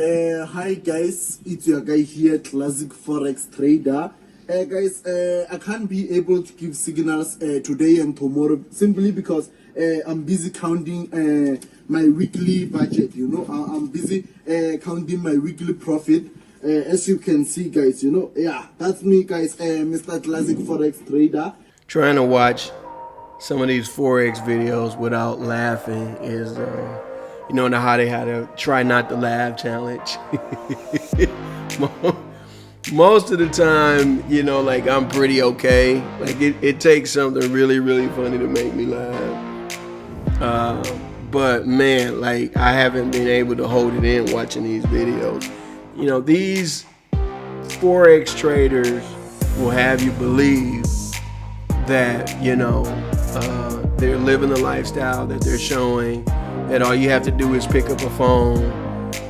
Hi guys, it's your guy here, Classic Forex Trader. Guys, I can't be able to give signals today and tomorrow simply because I'm busy counting my weekly budget. I'm busy counting my weekly profit. As you can see, guys, yeah, that's me, guys, Mr. Classic Forex Trader. Trying to watch some of these Forex videos without laughing is, how they had a try not to laugh challenge. Most of the time, like I'm pretty okay. Like it takes something really, really funny to make me laugh. But man, like I haven't been able to hold it in watching these videos. These Forex traders will have you believe that, they're living the lifestyle that they're showing, that all you have to do is pick up a phone,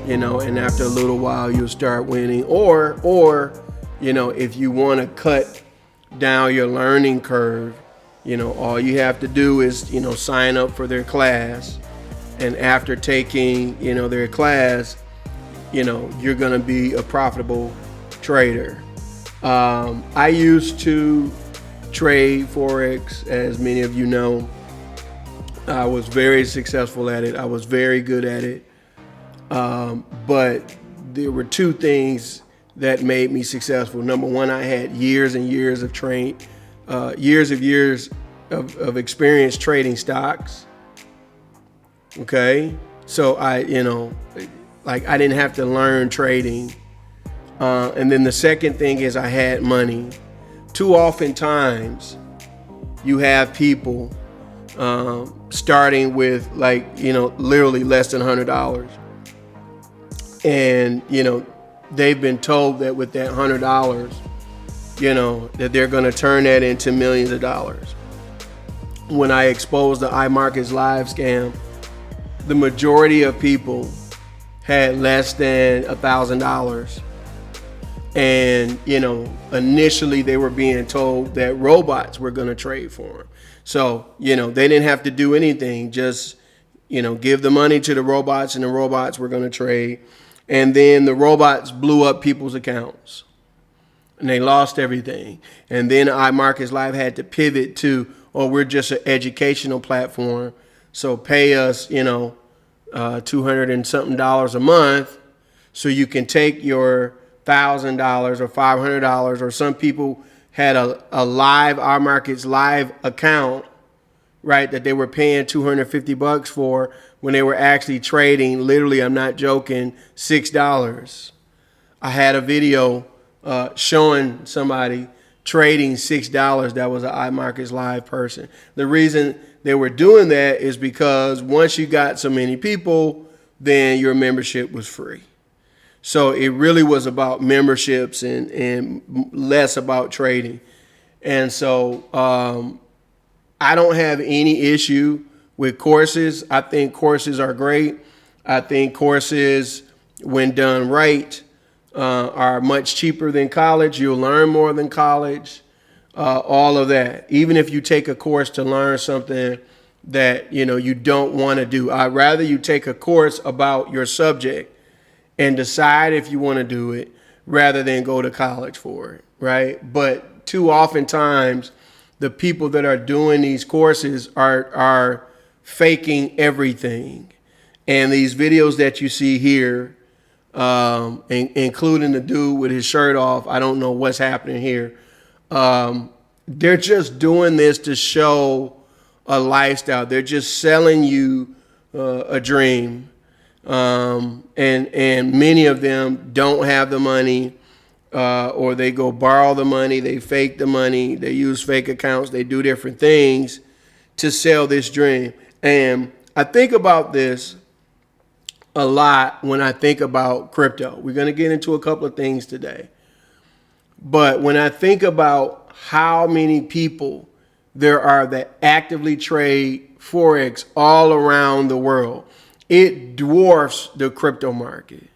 and after a little while you'll start winning. Or if you want to cut down your learning curve, all you have to do is, sign up for their class. And after taking, their class, you're going to be a profitable trader. I used to trade Forex, as many of you know. I was very successful at it. I was very good at it. But there were two things that made me successful. Number one, I had years and years of years of experience trading stocks. Okay. So I didn't have to learn trading. And then the second thing is I had money. Too often times you have people starting with literally less than $100. And, they've been told that with that $100, that they're going to turn that into millions of dollars. When I exposed the iMarkets Live scam, the majority of people had less than $1,000. And, initially they were being told that robots were going to trade for them. So, they didn't have to do anything. Just, give the money to the robots and the robots were going to trade. And then the robots blew up people's accounts and they lost everything. And then iMarkets Live had to pivot to, we're just an educational platform. So pay us, $200 and something a month so you can take your $1,000 or $500, or some people had a live iMarkets Live account, right, that they were paying $250 for when they were actually trading, literally, I'm not joking, $6. I had a video showing somebody trading $6 that was an iMarkets Live person. The reason they were doing that is because once you got so many people, then your membership was free. So it really was about memberships and less about trading. And so I don't have any issue with courses. I think courses are great. I think courses, when done right, are much cheaper than college. You'll learn more than college, all of that. Even if you take a course to learn something that you don't want to do. I'd rather you take a course about your subject and decide if you want to do it rather than go to college for it, right? But too often times, the people that are doing these courses are faking everything. And these videos that you see here, including the dude with his shirt off, I don't know what's happening here. They're just doing this to show a lifestyle. They're just selling you a dream. And many of them don't have the money, or they go borrow the money, they fake the money, they use fake accounts, they do different things to sell this dream. And I think about this a lot when I think about crypto. We're going to get into a couple of things today. But when I think about how many people there are that actively trade Forex all around the world, it dwarfs the crypto market.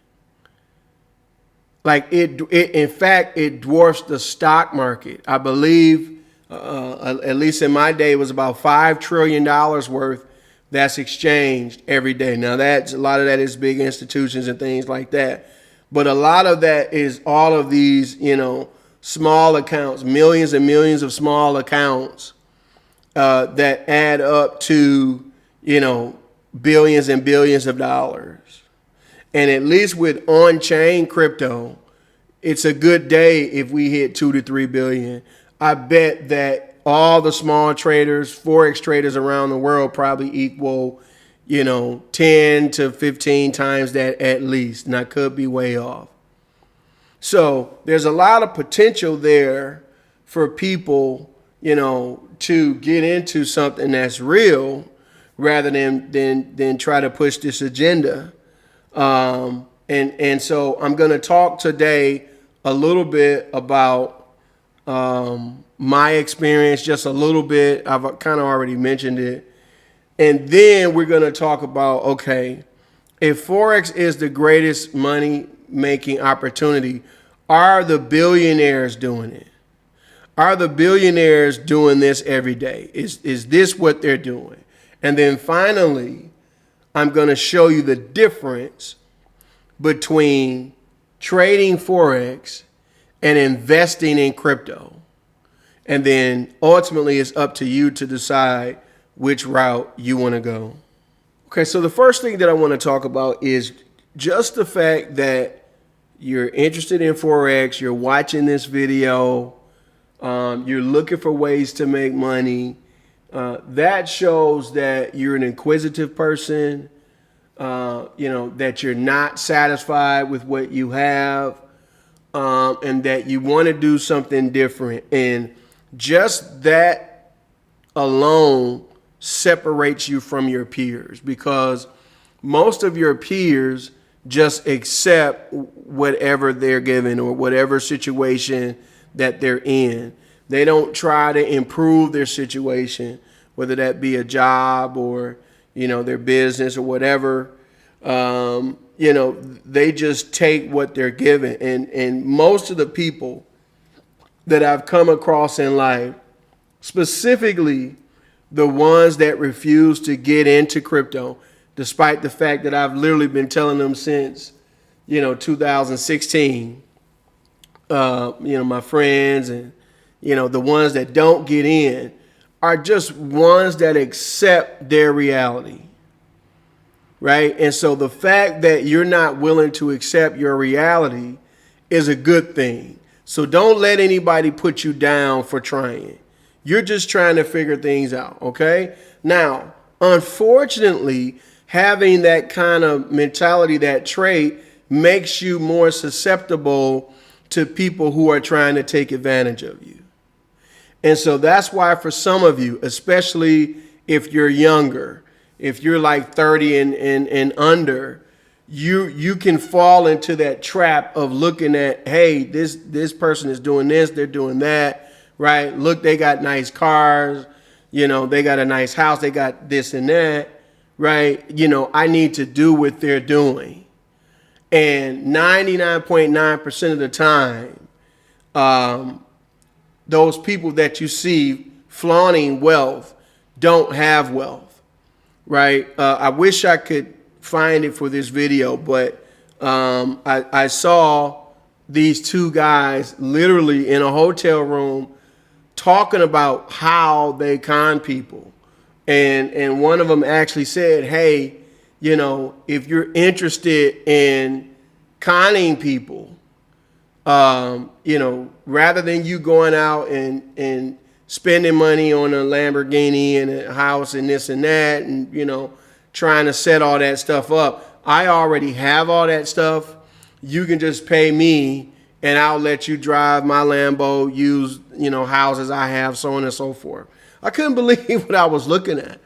Like in fact, it dwarfs the stock market. I believe, at least in my day, it was about $5 trillion worth that's exchanged every day. Now that's a lot of that is big institutions and things like that. But a lot of that is all of these, small accounts, millions and millions of small accounts that add up to, billions and billions of dollars. And at least with on-chain crypto, it's a good day if we hit 2 to 3 billion. I bet that all the small traders, Forex traders around the world probably equal, 10 to 15 times that at least. And I could be way off. So there's a lot of potential there for people, to get into something that's real rather than try to push this agenda. And so I'm going to talk today a little bit about my experience, just a little bit. I've kind of already mentioned it. And then we're going to talk about, okay, if Forex is the greatest money making opportunity, are the billionaires doing it? Are the billionaires doing this every day? Is this what they're doing? And then finally, I'm going to show you the difference between trading Forex and investing in crypto. And then ultimately it's up to you to decide which route you want to go. Okay, so the first thing that I want to talk about is just the fact that you're interested in Forex, you're watching this video, you're looking for ways to make money. That shows that you're an inquisitive person, that you're not satisfied with what you have, and that you want to do something different. And just that alone separates you from your peers, because most of your peers just accept whatever they're given or whatever situation that they're in. They don't try to improve their situation, whether that be a job or, their business or whatever. They just take what they're given. And most of the people that I've come across in life, specifically the ones that refuse to get into crypto, despite the fact that I've literally been telling them since, 2016, my friends and, the ones that don't get in are just ones that accept their reality, right? And so the fact that you're not willing to accept your reality is a good thing. So don't let anybody put you down for trying. You're just trying to figure things out, okay? Now, unfortunately, having that kind of mentality, that trait, makes you more susceptible to people who are trying to take advantage of you. And so that's why for some of you, especially if you're younger, if you're like 30 and under, you can fall into that trap of looking at, hey, this person is doing this, they're doing that, right? Look, they got nice cars, they got a nice house, they got this and that, right? I need to do what they're doing. And 99.9% of the time, those people that you see flaunting wealth don't have wealth, right? I wish I could find it for this video, but I saw these two guys literally in a hotel room talking about how they con people. And one of them actually said, hey, if you're interested in conning people, rather than you going out and spending money on a Lamborghini and a house and this and that, and, trying to set all that stuff up, I already have all that stuff. You can just pay me and I'll let you drive my Lambo, use, houses I have, so on and so forth. I couldn't believe what I was looking at,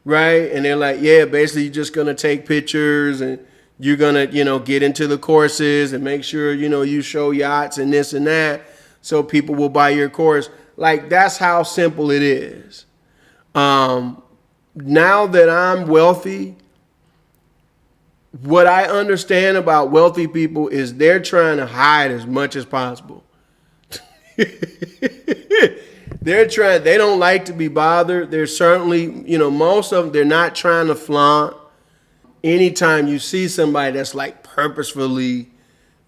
right? And they're like, yeah, basically you're just going to take pictures and you're going to, get into the courses and make sure, you show yachts and this and that so people will buy your course. Like, that's how simple it is. Now that I'm wealthy, what I understand about wealthy people is they're trying to hide as much as possible. They don't like to be bothered. They're certainly, most of them, they're not trying to flaunt. Anytime you see somebody that's like purposefully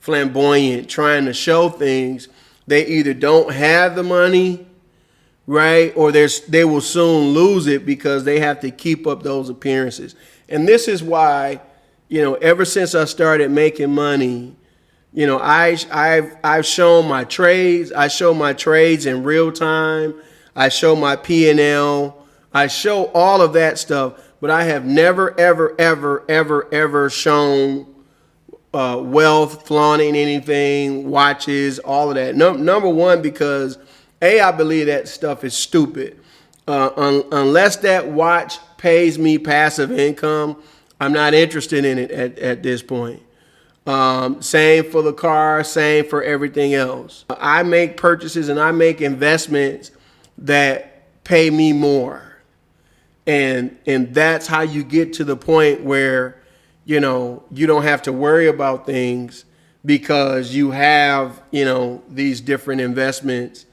flamboyant, trying to show things, they either don't have the money, right, or they will soon lose it because they have to keep up those appearances. And this is why, ever since I started making money, I've shown my trades. I show my trades in real time. I show my P&L. I show all of that stuff. But I have never, ever, ever, ever, ever shown wealth, flaunting anything, watches, all of that. Number one, because I believe that stuff is stupid. Unless that watch pays me passive income, I'm not interested in it at this point. Same for the car, same for everything else. I make purchases and I make investments that pay me more. And that's how you get to the point where, you don't have to worry about things because you have, these different investments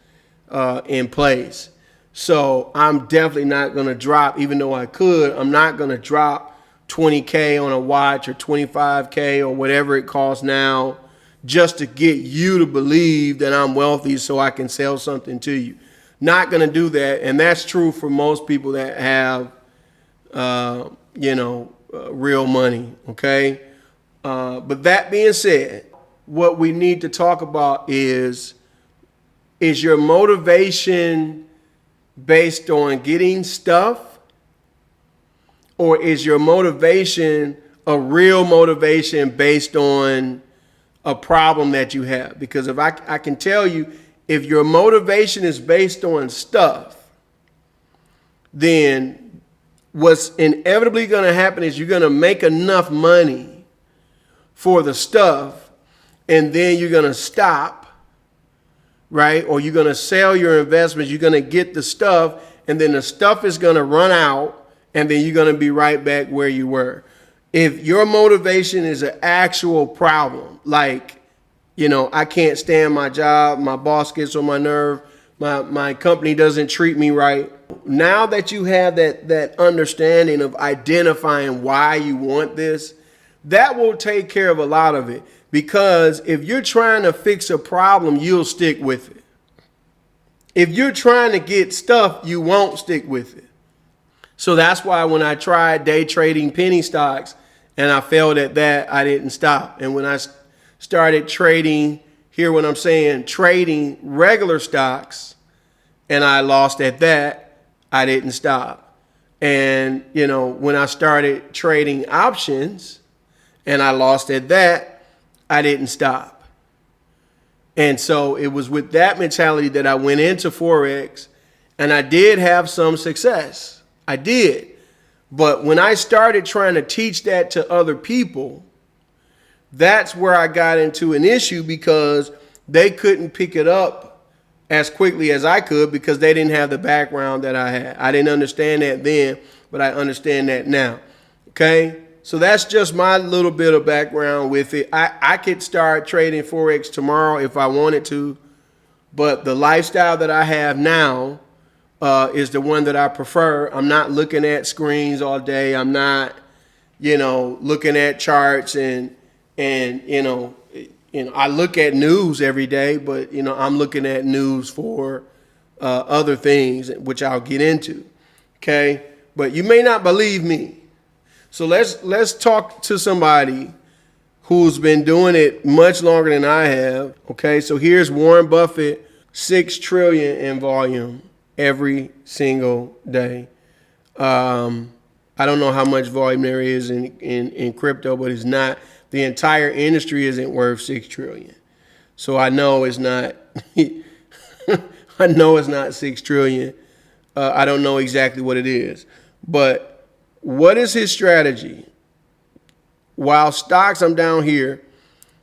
in place. So I'm definitely not going to drop, even though I could, I'm not going to drop $20K on a watch or $25K or whatever it costs now just to get you to believe that I'm wealthy so I can sell something to you. Not going to do that. And that's true for most people that have, real money. Okay. But that being said, what we need to talk about is your motivation based on getting stuff, or is your motivation a real motivation based on a problem that you have? Because if I can tell you, if your motivation is based on stuff, then what's inevitably going to happen is you're going to make enough money for the stuff, and then you're going to stop, right? Or you're going to sell your investments. You're going to get the stuff, and then the stuff is going to run out, and then you're going to be right back where you were. If your motivation is an actual problem, like, I can't stand my job, my boss gets on my nerve, my company doesn't treat me right. Now that you have that understanding of identifying why you want this, that will take care of a lot of it. Because if you're trying to fix a problem, you'll stick with it. If you're trying to get stuff, you won't stick with it. So that's why when I tried day trading penny stocks and I failed at that, I didn't stop. And when I started trading, hear what I'm saying, trading regular stocks, and I lost at that, I didn't stop. And, when I started trading options and I lost at that, I didn't stop. And so it was with that mentality that I went into Forex, and I did have some success. I did. But when I started trying to teach that to other people, that's where I got into an issue, because they couldn't pick it up as quickly as I could because they didn't have the background that I had. I didn't understand that then, but I understand that now. Okay? So that's just my little bit of background with it. I could start trading Forex tomorrow if I wanted to, but the lifestyle that I have now is the one that I prefer. I'm not looking at screens all day. I'm not, looking at charts and I look at news every day, but I'm looking at news for other things, which I'll get into. Okay, but you may not believe me. So let's talk to somebody who's been doing it much longer than I have. Okay, so here's Warren Buffett, 6 trillion in volume every single day. I don't know how much volume there is in crypto, but it's not. The entire industry isn't worth 6 trillion. So I know it's not. I know it's not 6 trillion. I don't know exactly what it is, but what is his strategy? While stocks, I'm down here.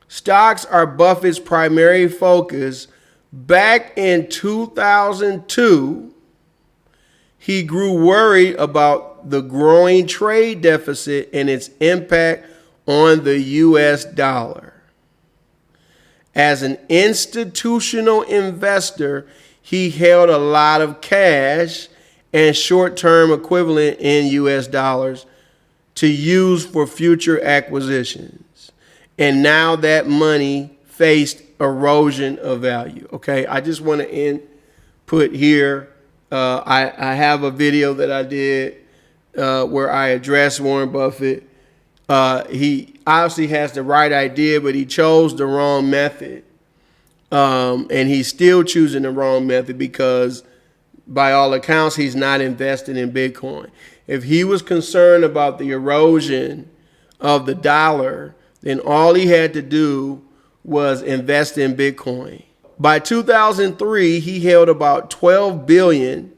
Stocks are Buffett's primary focus. Back in 2002, he grew worried about the growing trade deficit and its impact on the U.S. dollar. As an institutional investor, he held a lot of cash and short-term equivalent in US dollars to use for future acquisitions. And now that money faced erosion of value. Okay, I just want to put here, I have a video that I did where I addressed Warren Buffett. He obviously has the right idea, but he chose the wrong method. And he's still choosing the wrong method because by all accounts, he's not investing in Bitcoin. If he was concerned about the erosion of the dollar, then all he had to do was invest in Bitcoin. By 2003, he held about 12 billion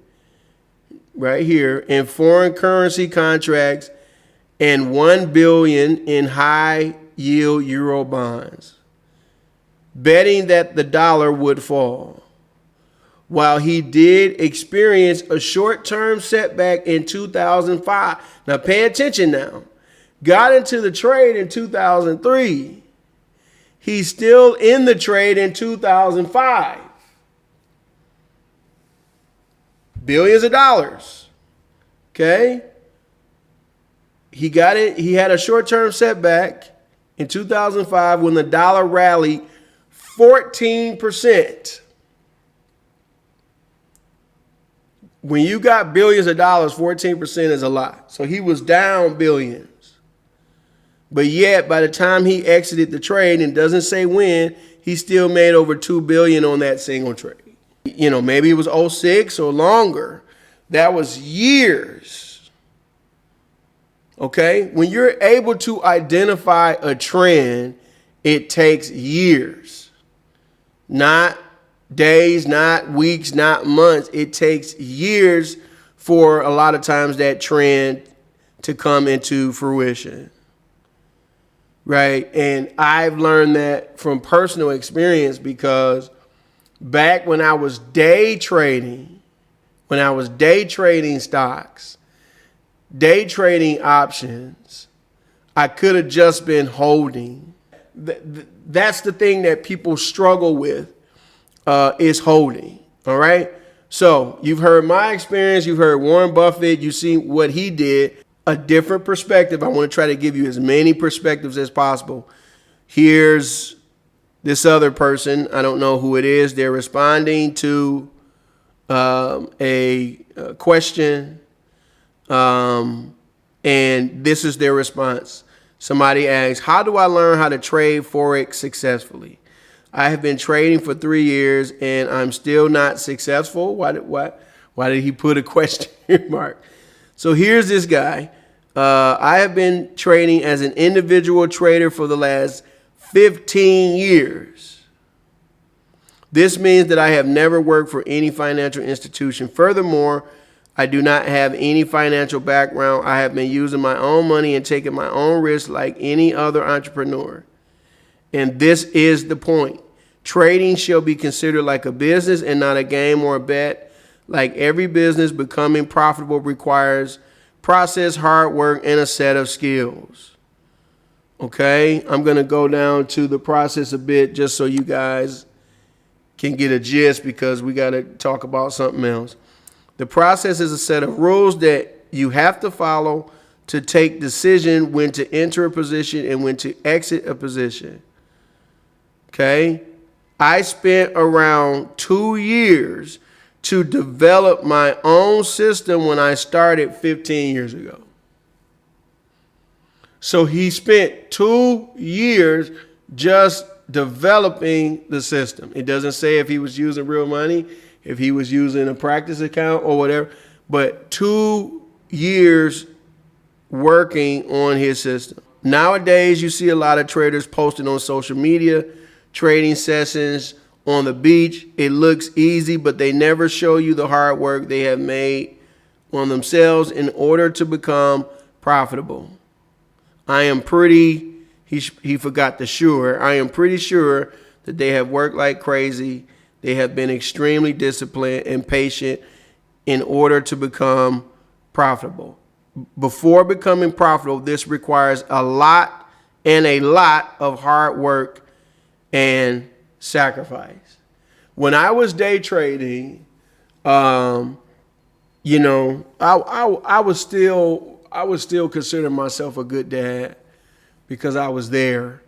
right here in foreign currency contracts and 1 billion in high yield euro bonds, betting that the dollar would fall. While he did experience a short-term setback in 2005. Now pay attention now. Got into the trade in 2003. He's still in the trade in 2005. Billions of dollars. Okay? He got it. He had a short-term setback in 2005 when the dollar rallied 14%. When you got billions of dollars, 14% is a lot. So he was down billions. But yet, by the time he exited the trade, and doesn't say when, he still made over $2 billion on that single trade. You know, maybe it was 06 or longer. That was years. Okay? When you're able to identify a trend, it takes years. Not days, not weeks, not months. It takes years for a lot of times that trend to come into fruition. Right? And I've learned that from personal experience because back when I was day trading stocks, day trading options, I could have just been holding. That's the thing that people struggle with. Is holding. All right. So you've heard my experience. You've heard Warren Buffett. You've seen what he did. A different perspective. I want to try to give you as many perspectives as possible. Here's this other person. I don't know who it is. They're responding to a question. And this is their response. Somebody asks, how do I learn how to trade Forex successfully? I have been trading for 3 years and I'm still not successful. Why did he put a question mark? So here's this guy. I have been trading as an individual trader for the last 15 years. This means that I have never worked for any financial institution. Furthermore, I do not have any financial background. I have been using my own money and taking my own risks like any other entrepreneur. And this is the point. Trading shall be considered like a business and not a game or a bet. Like every business, becoming profitable requires process, hard work, and a set of skills. Okay, I'm going to go down to the process a bit just so you guys can get a gist because we got to talk about something else. The process is a set of rules that you have to follow to take decision when to enter a position and when to exit a position. Okay, I spent around 2 years to develop my own system when I started 15 years ago. So he spent 2 years just developing the system. It doesn't say if he was using real money, if he was using a practice account or whatever, but 2 years working on his system. Nowadays, you see a lot of traders posting on social media, trading sessions on the beach. It looks easy, but they never show you the hard work they have made on themselves in order to become profitable. I am pretty, he forgot the sure. I am pretty sure that they have worked like crazy. They have been extremely disciplined and patient in order to become profitable. Before becoming profitable, this requires a lot of hard work and sacrifice. When I was day trading, you know, I was still consider myself a good dad because I was there,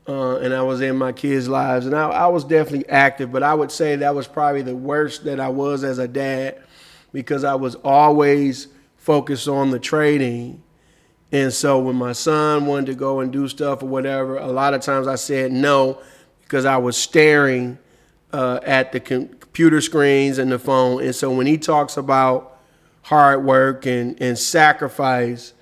and I was in my kids' lives, and I was definitely active. But I would say that was probably the worst that I was as a dad because I was always focused on the trading. And so when my son wanted to go and do stuff or whatever, a lot of times I said no because I was staring at the computer screens and the phone. And so when he talks about hard work and sacrifice,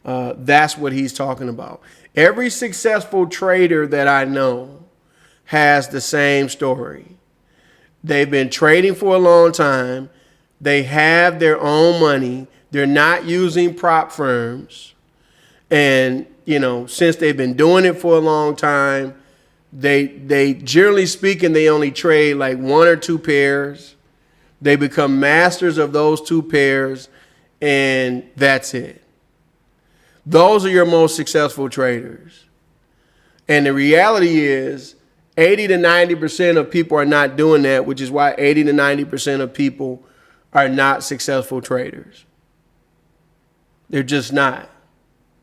that's what he's talking about. Every successful trader that I know has the same story. They've been trading for a long time. They have their own money. They're not using prop firms. And, you know, since they've been doing it for a long time, they generally speaking, they only trade like one or two pairs. They become masters of those two pairs, and that's it. Those are your most successful traders. And the reality is 80 to 90% of people are not doing that, which is why 80 to 90% of people are not successful traders. They're just not.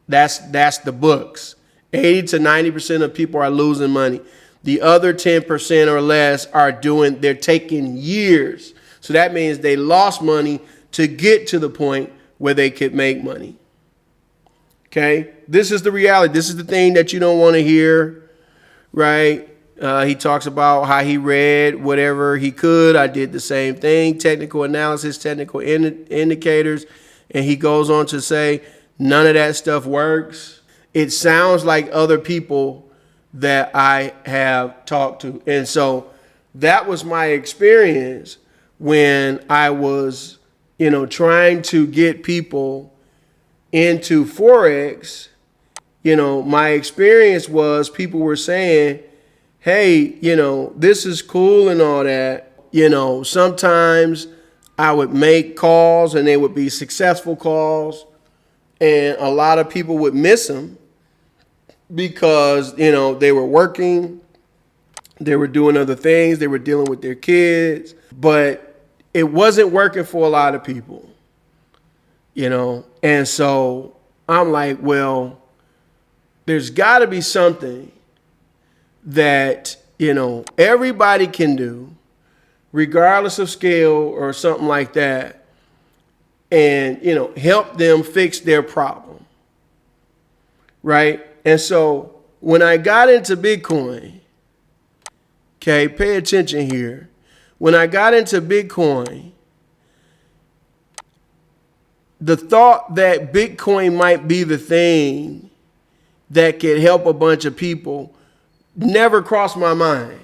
That's the books. 80 to 90% of people are losing money. The other 10% or less they're taking years. So that means they lost money to get to the point where they could make money. Okay? This is the reality. This is the thing that you don't want to hear, right? He talks about how he read whatever he could. I did the same thing. Technical analysis, technical indicators. And he goes on to say, none of that stuff works. It sounds like other people that I have talked to. And so that was my experience when I was, you know, trying to get people into Forex. You know, my experience was people were saying, hey, you know, this is cool and all that. You know, sometimes I would make calls and they would be successful calls. And a lot of people would miss them because, you know, they were working, they were doing other things, they were dealing with their kids, but it wasn't working for a lot of people, you know. And so I'm like, well, there's got to be something that, you know, everybody can do, regardless of scale or something like that, and, you know, help them fix their problem, right? And so when I got into Bitcoin, okay, pay attention here. When I got into Bitcoin, the thought that Bitcoin might be the thing that could help a bunch of people never crossed my mind.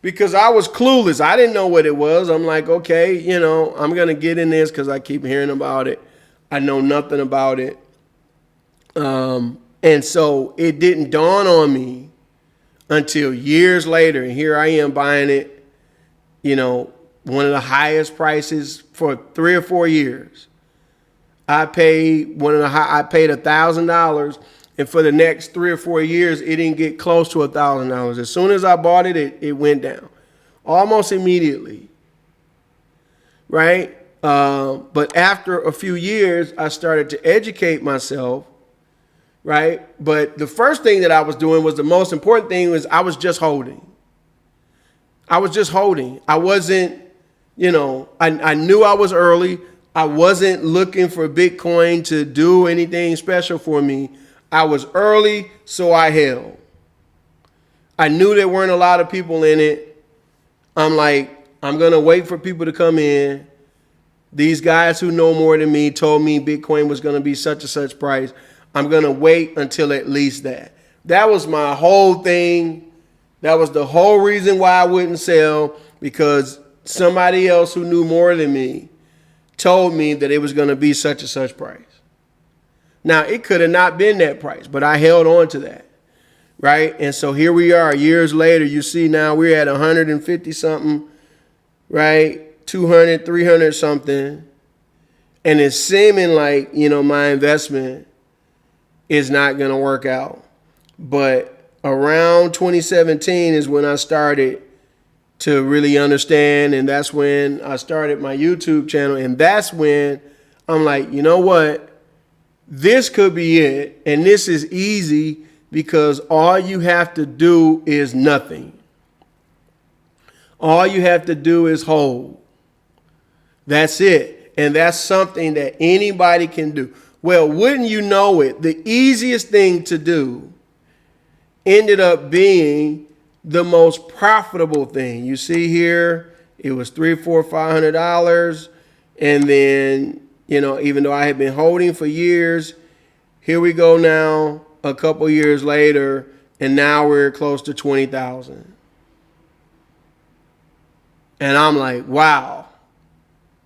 Because I was clueless. I didn't know what it was. I'm like, okay, you know, I'm going to get in this because I keep hearing about it. I know nothing about it. And so it didn't dawn on me until years later. And here I am buying it, you know, one of the highest prices for 3 or 4 years. I paid $1,000. And for the next 3 or 4 years, it didn't get close to $1,000. As soon as I bought it, it went down almost immediately, right? But after a few years, I started to educate myself, right? But the first thing that I was doing was the most important thing was I was just holding. I was just holding. I wasn't, you know, I knew I was early. I wasn't looking for Bitcoin to do anything special for me. I was early, so I held. I knew there weren't a lot of people in it. I'm like, I'm going to wait for people to come in. These guys who know more than me told me Bitcoin was going to be such and such price. I'm going to wait until at least that. That was my whole thing. That was the whole reason why I wouldn't sell, because somebody else who knew more than me told me that it was going to be such and such price. Now, it could have not been that price, but I held on to that, right? And so here we are years later. You see now we're at 150 something, right? 200, 300 something. And it's seeming like, you know, my investment is not going to work out. But around 2017 is when I started to really understand. And that's when I started my YouTube channel. And that's when I'm like, you know what? This could be it. And this is easy because all you have to do is nothing. All you have to do is hold. That's it. And that's something that anybody can do. Well, wouldn't you know it? The easiest thing to do ended up being the most profitable thing. You see here, it was $300, $400, $500. And then, you know, even though I had been holding for years, here we go now, a couple years later, and now we're close to 20,000. And I'm like, wow.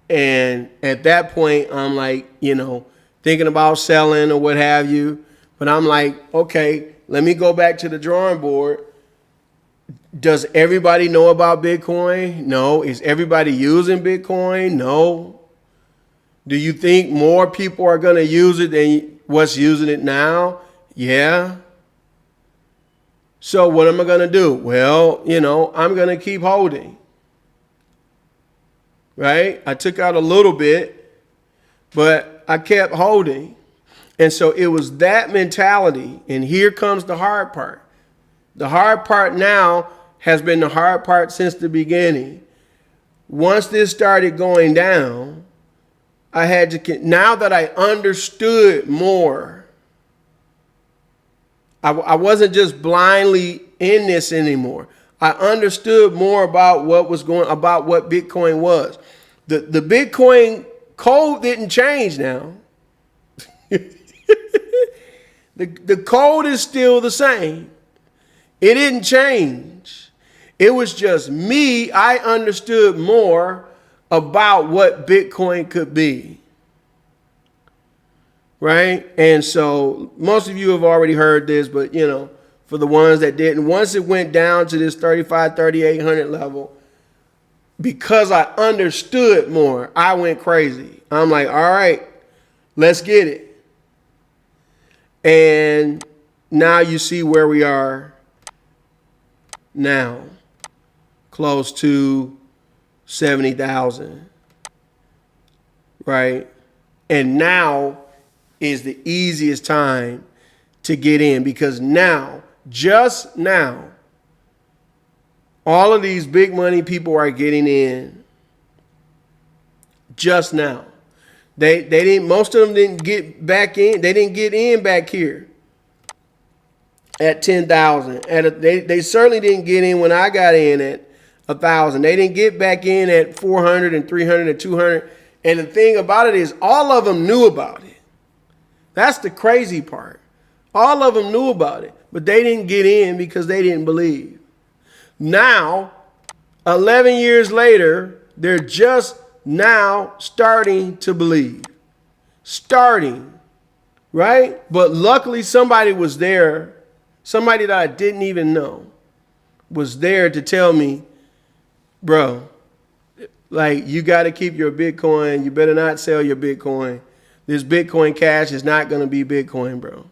And at that point, I'm like, you know, thinking about selling or what have you. But I'm like, okay, let me go back to the drawing board. Does everybody know about Bitcoin? No. Is everybody using Bitcoin? No. Do you think more people are going to use it than what's using it now? Yeah. So what am I going to do? Well, you know, I'm going to keep holding. Right? I took out a little bit, but I kept holding. And so it was that mentality. And here comes the hard part. The hard part now has been the hard part since the beginning. Once this started going down, I had to, now that I understood more, I wasn't just blindly in this anymore. I understood more about what was about what Bitcoin was. The Bitcoin code didn't change now. The code is still the same. It didn't change. It was just me. I understood more about what Bitcoin could be. Right? And so most of you have already heard this, but you know, for the ones that didn't, once it went down to this 3,800 level, because I understood more, I went crazy. I'm like, all right, let's get it. And now you see where we are now, close to 70,000, right? And now is the easiest time to get in because now, just now, all of these big money people are getting in just now. They didn't, most of them didn't get back in. They didn't get in back here at 10,000. They certainly didn't get in when I got in at 1,000. They didn't get back in at 400 and 300 and 200. And the thing about it is all of them knew about it. That's the crazy part. All of them knew about it, but they didn't get in because they didn't believe. Now, 11 years later, they're just now starting to believe. Starting, right? But luckily somebody was there, somebody that I didn't even know was there to tell me, bro, like you got to keep your Bitcoin. You better not sell your Bitcoin. This Bitcoin Cash is not going to be Bitcoin, bro.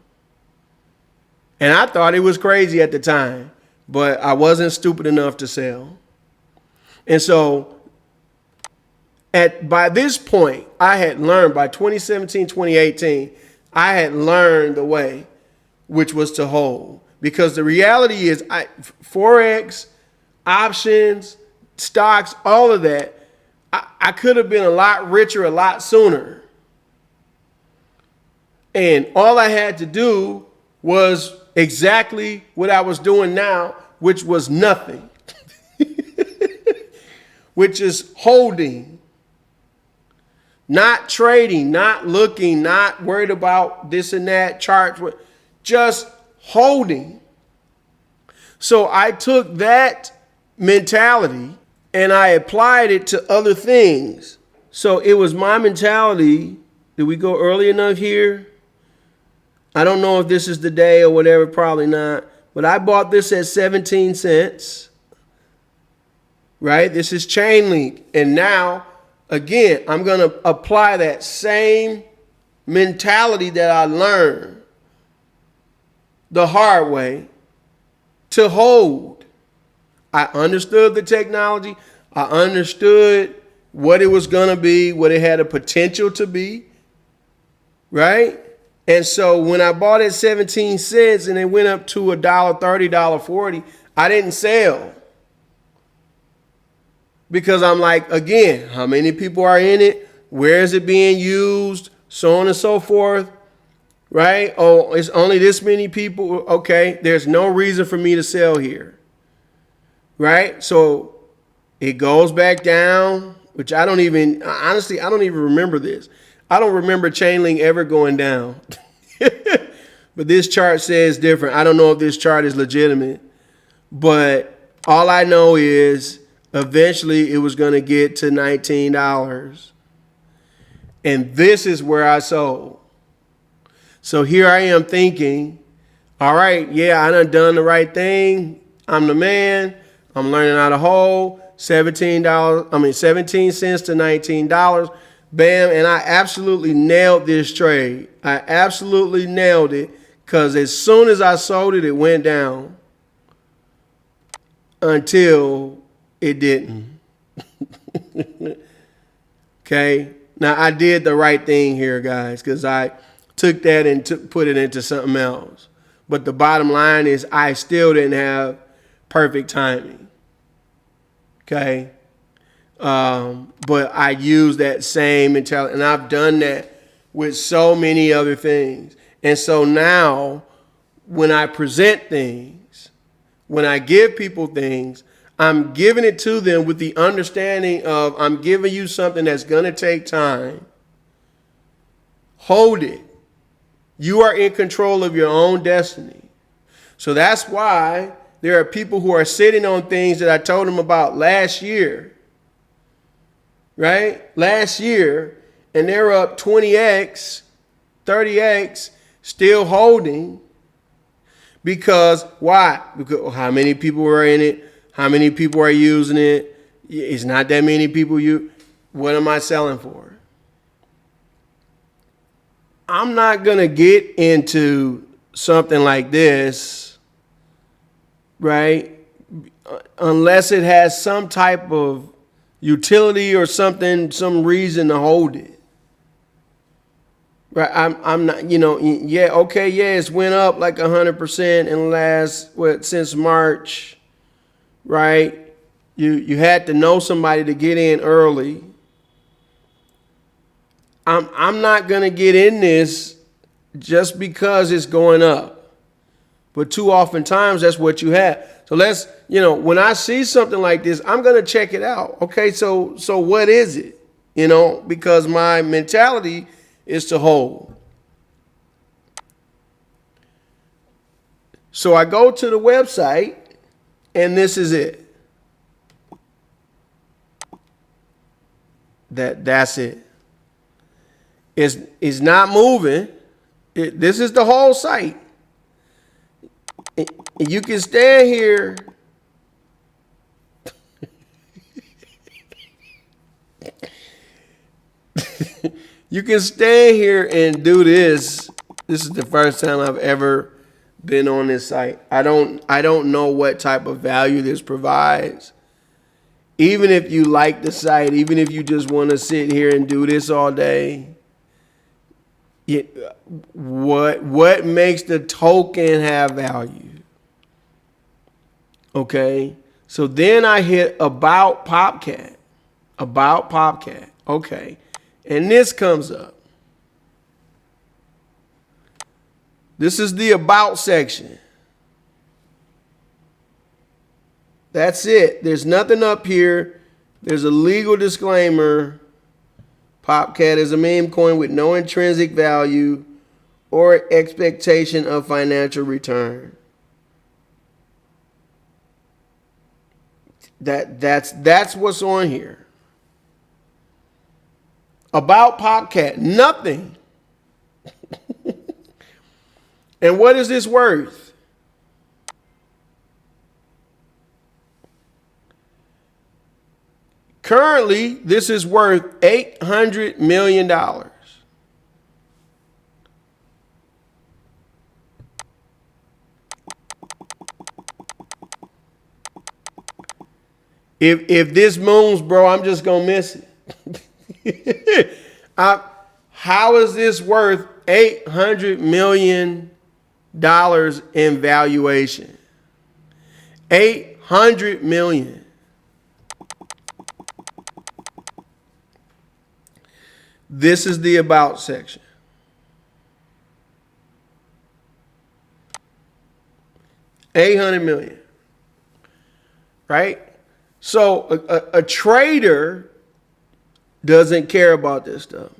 And I thought it was crazy at the time, but I wasn't stupid enough to sell. And so by this point, I had learned by 2017, 2018, I had learned the way, which was to hold. Because the reality is Forex, options, stocks, all of that, I could have been a lot richer a lot sooner. And all I had to do was exactly what I was doing now, which was nothing, which is holding, not trading, not looking, not worried about this and that charts, just holding. So I took that mentality and I applied it to other things. So it was my mentality. Did we go early enough here? I don't know if this is the day or whatever, probably not. But I bought this at 17 cents. Right? This is Chainlink. And now, again, I'm going to apply that same mentality that I learned the hard way to hold. I understood the technology. I understood what it was going to be, what it had a potential to be, right? And so when I bought at 17 cents and it went up to $1.30, $1.40, I didn't sell. Because I'm like, again, how many people are in it? Where is it being used? So on and so forth, right? Oh, it's only this many people. Okay, there's no reason for me to sell here, right? So it goes back down, which I don't even, honestly, I don't even remember this. I don't remember Chainlink ever going down. But this chart says different. I don't know if this chart is legitimate, but all I know is eventually it was going to get to $19. And this is where I sold. So here I am thinking, all right, yeah, I done the right thing. I'm the man. I'm learning how to hold. $17, 17 cents to $19. Bam, and I absolutely nailed this trade. I absolutely nailed it because as soon as I sold it, it went down until it didn't. Okay, now I did the right thing here, guys, because I took that and put it into something else. But the bottom line is I still didn't have perfect timing. Okay. But I use that same mentality, and I've done that with so many other things. And so now when I present things, when I give people things, I'm giving it to them with the understanding of I'm giving you something that's going to take time. Hold it. You are in control of your own destiny. So that's why there are people who are sitting on things that I told them about last year. Right? Last year, and they're up 20x, 30x, still holding. Because why? Because how many people are in it? How many people are using it? It's not that many people. What am I selling for? I'm not going to get into something like this, right? Unless it has some type of utility or something, some reason to hold it. Right? I'm not, yeah, okay, yeah, it's went up like 100% in the last, since March, right? You had to know somebody to get in early. I'm not gonna get in this just because it's going up. But too often times that's what you have. So let's, when I see something like this, I'm going to check it out. Okay, so what is it? Because my mentality is to hold. So I go to the website and this is it. That's it. It's not moving. This is the whole site. And you can stand here you can stand here and do this. This is the first time I've ever been on this site. I don't know what type of value this provides. Even if you like the site, even if you just want to sit here and do this all day, what makes the token have value? Okay, so then I hit about Popcat. About Popcat. Okay, and this comes up. This is the about section. That's it. There's nothing up here. There's a legal disclaimer. Popcat is a meme coin with no intrinsic value or expectation of financial return. That's what's on here. About Popcat, nothing. And what is this worth? Currently, this is worth $800 million. If this moves, bro, I'm just gonna miss it. How is this worth $800 million in valuation? 800 million. This is the about section. $800 million. Right? So a trader doesn't care about this stuff.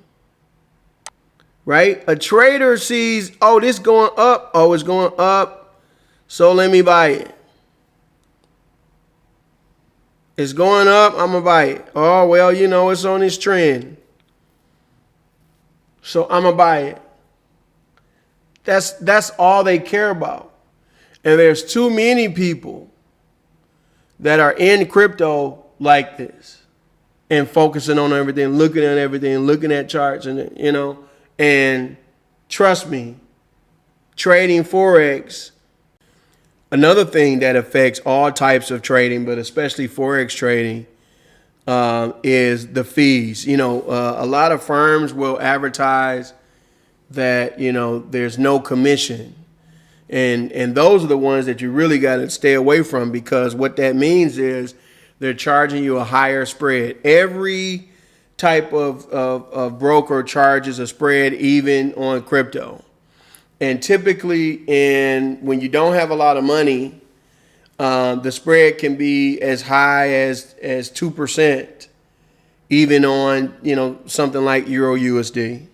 Right? A trader sees, oh, this going up. Oh, it's going up. So let me buy it. It's going up. I'm going to buy it. Oh, well, you know, it's on this trend. So I'm going to buy it. That's all they care about. And there's too many people that are in crypto like this and focusing on everything, looking at charts, and, you know, and trust me, trading Forex, another thing that affects all types of trading, but especially Forex trading, is the fees. You know, a lot of firms will advertise that, you know, there's no commission. And those are the ones that you really got to stay away from, because what that means is they're charging you a higher spread. Every type of broker charges a spread, even on crypto. And typically, when you don't have a lot of money, the spread can be as high as 2%, even on, you know, something like Euro USD.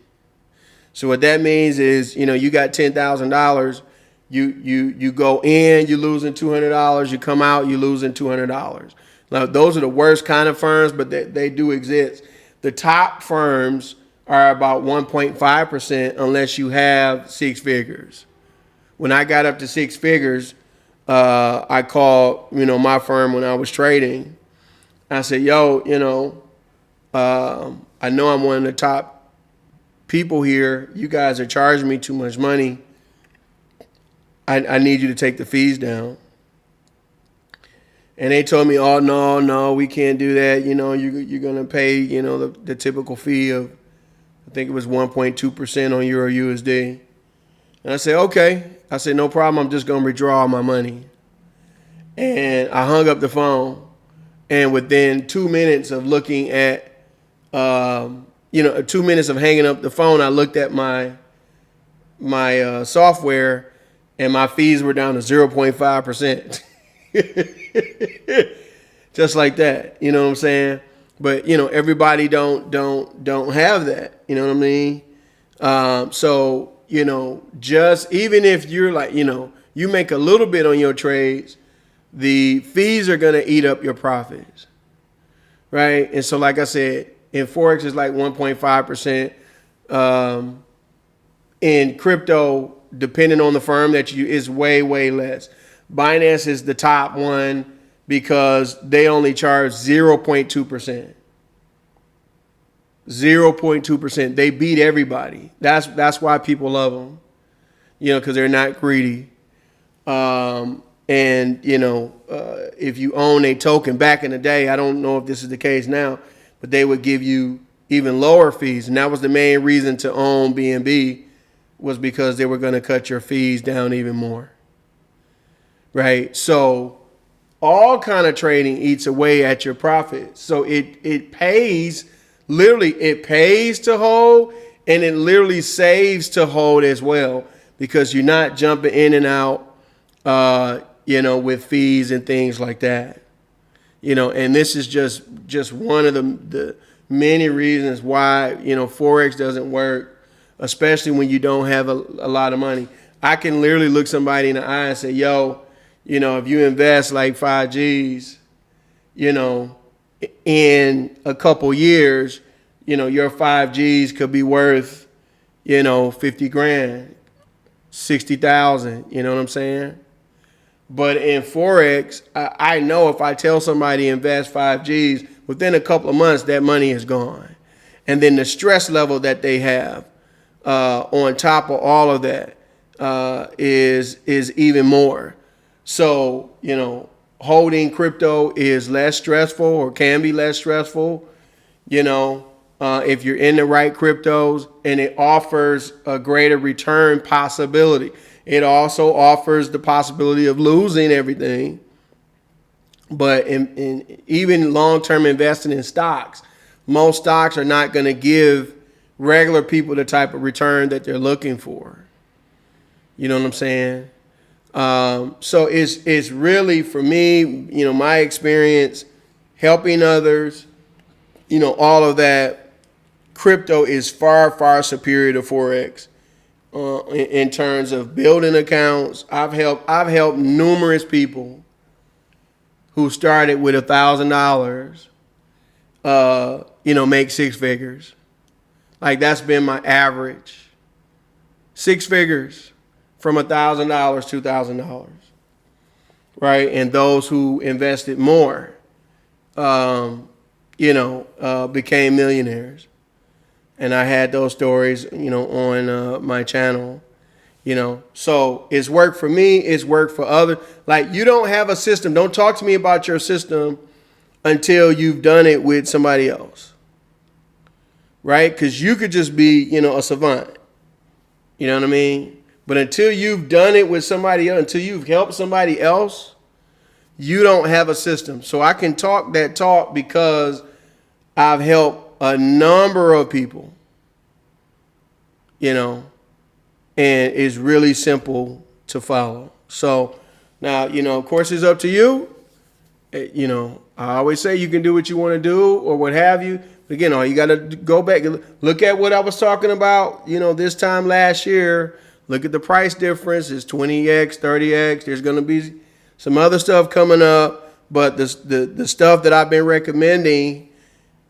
So what that means is, you know, you got $10,000. You go in, you're losing $200. You come out, you're losing $200. Now, those are the worst kind of firms, but they do exist. The top firms are about 1.5% unless you have six figures. When I got up to six figures, I called, you know, my firm when I was trading. I said, yo, you know, I know I'm one of the top people here. You guys are charging me too much money. I need you to take the fees down. And they told me, oh, no, we can't do that. You know, you're going to pay, you know, the typical fee of, I think it was 1.2% on Euro USD. And I said, okay. I said, no problem. I'm just going to withdraw all my money. And I hung up the phone. And within 2 minutes of looking at, 2 minutes of hanging up the phone, I looked at my software, and my fees were down to 0.5%. Just like that. You know what I'm saying? But, you know, everybody don't have that. You know what I mean? So, you know, just even if you're like, you know, you make a little bit on your trades, the fees are going to eat up your profits. Right? And so, like I said, in Forex, it's like 1.5%. In crypto, depending on the firm that you is way, way less. Binance is the top one because they only charge 0.2%. 0.2%. They beat everybody. That's why people love them. You know, because they're not greedy. And, you know, if you own a token back in the day, I don't know if this is the case now, but they would give you even lower fees. And that was the main reason to own BNB, was because they were going to cut your fees down even more. Right? So all kind of trading eats away at your profits. So it pays, literally it pays to hold, and it literally saves to hold as well, because you're not jumping in and out, you know, with fees and things like that. You know, and this is just one of the many reasons why, you know, Forex doesn't work, especially when you don't have a lot of money. I can literally look somebody in the eye and say, yo, you know, if you invest like 5 G's, you know, in a couple years, you know, your 5 G's could be worth, you know, 50 grand, 60,000, you know what I'm saying? But in Forex, I know if I tell somebody invest 5 G's, within a couple of months, that money is gone. And then the stress level that they have, on top of all of that, is even more. So, you know, holding crypto is less stressful or can be less stressful, if you're in the right cryptos, and it offers a greater return possibility. It also offers the possibility of losing everything. But in even long-term investing in stocks, most stocks are not going to give regular people the type of return that they're looking for. You know what I'm saying? So it's really, for me, my experience helping others, all of that. Crypto is far, far superior to Forex in terms of building accounts. I've helped numerous people who started with $1,000, make six figures. Like, that's been my average. 6 figures from $1,000, $2,000, right? And those who invested more, became millionaires. And I had those stories, on my channel, So it's worked for me. It's worked for others. Like, you don't have a system. Don't talk to me about your system until you've done it with somebody else, right? Because you could just be, a savant. You know what I mean? But until you've done it with somebody else, until you've helped somebody else, you don't have a system. So I can talk that talk because I've helped a number of people, and it's really simple to follow. So now, of course, it's up to you. I always say you can do what you want to do or what have you. But again, all you got to go back and look at what I was talking about, this time last year. Look at the price difference. It's 20x, 30x. There's going to be some other stuff coming up. But the stuff that I've been recommending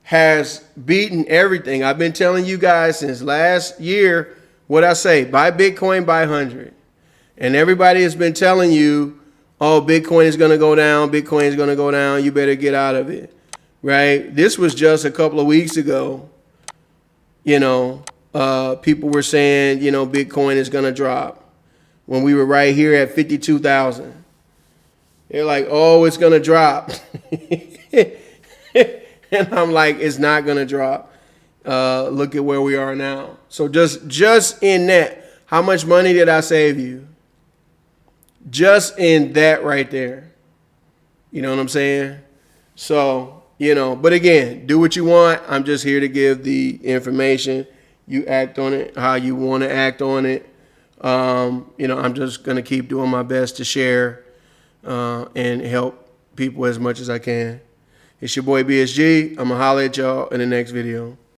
has beaten everything. I've been telling you guys since last year what I say: buy Bitcoin, buy 100. And everybody has been telling you, oh, Bitcoin is going to go down. Bitcoin is going to go down. You better get out of it, right? This was just a couple of weeks ago. People were saying, Bitcoin is going to drop when we were right here at 52,000. They're like, oh, it's going to drop. And I'm like, it's not going to drop. Look at where we are now. So just in that, how much money did I save you? Just in that right there. You know what I'm saying? So, but again, do what you want. I'm just here to give the information. You act on it how you want to act on it. I'm just going to keep doing my best to share and help people as much as I can. It's your boy BSG. I'm going to holler at y'all in the next video.